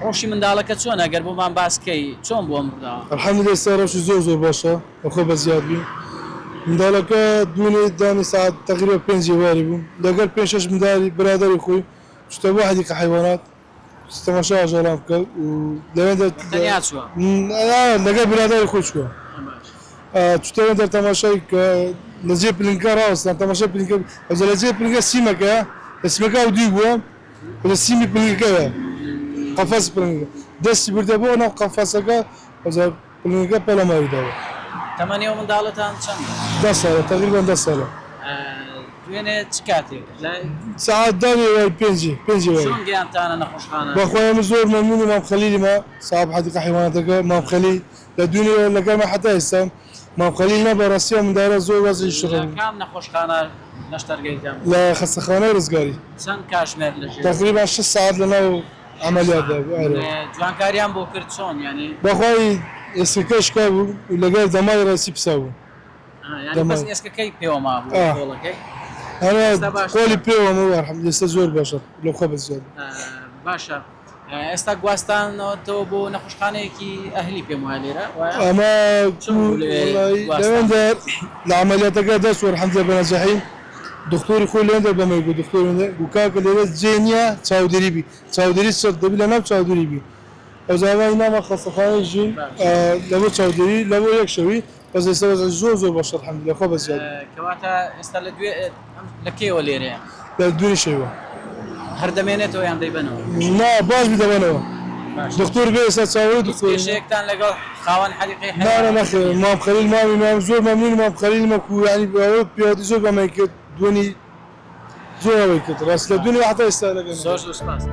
ڕۆژی منداڵەکە چۆنە گەر بۆمان باسکەی چۆن بۆ مرداوە الحمد لله ئێستا ڕۆژی زۆر باشە بەخۆ بەزیاد بوو منداڵەکە دوونێ دانی ساعت تقریبا 5 واری بوو لەگەر 5-6 منداڵی برادری خۆی چتە بۆ حەدیقە حیوانات تەماشا ئاژەڵان بکە و لەوێندا تەنیا چووە لەگەر برادری خۆی چووە چتەوە دەر تەماشای کە لە جێ پلنگە ڕاوەستان تەماشای پلنگە ئەوزە لە جێ پلنگە سیمەکە لە سیمەکە و دوی بووە لە سیمی پلنگەکەوە قەفەس پلنگە دەستی بردە بۆ ناو قەفەسەکە ئەوزە پلنگەکە پەلەماریداوە تەمەنی ئەو منداڵەتان چەندە 10 ساڵە تقریبا 10 ساڵە دوێنێ چ کاتێک ساعت دانی وای 5 وای چۆن گیانتانە نەخۆشخانە بەخۆیان زۆر مەمنون مام خەلیلی ما صاحب حدیقە حیواناتەکە مام خەلیل لە دوێنێ لەگەڵمە حتا ئێستا مام خەلیل نە بەڕاستی منداڵە زۆر وەزعی شڕە کام نەخۆشخانە نەشتەرگەیتان لە خەستەخانەی ڕزگاری چەند کاتژمێر لەژێر تقریبا 6 ساعت لەناو عملیاتدا بوو جوانکاریان بۆ کرد چۆن ینی بەخوای ئێسکەکەشکا بوو لەگەر دەمای ڕاستی پسا بوو بەس ئێسکەکەی پێوە مابوو کۆڵەکەی قۆلی پێوەمە الحەمدولillah ئێستا زۆر باشە لەو خۆ بەزیاد باشە ئێستا گواستانەوە بۆ نەخۆشخانەیەکی ئەهلی پێم وایە لێرە ئەمە لەوێندا لە عملیاتەکە دەست الحەمدولillah بەنەجاحی دکتۆری خۆی لێندا بەمە بوو دکتۆری گوکاکە لێرە جێ نییە چاودێری بی چاودێری سەر دەبی لە ناو چاودێری بی ئەو زاوای نامە خەستەخانەی ژین لەبۆ چاودێری لەبۆ یەک شەوی بەس ئێستا زۆر باشە الحەمدولillah خۆ بەزیاد کەواتە ئێستا لە کێوە لێرەیە لە دووری شەوە هەر دەمێنێتەوە یان دەیبەنەوە نا باش بدەبەنەوە دکتۆر بێ ئێستا چاوەی دکتۆر کێشەیەکتان لەگەڵ خاوەن حەدیقەی لا نەخێر مام خەلیل مامی مام زۆر مەمنون مام خەلیل مەکو ینی ئەوە پیادی زۆر بەمەی کرد دوێنی زۆر ئەوەی کرد ڕاست لە دوێنێ حتا ئێستا لەگەڵ زۆر سپاس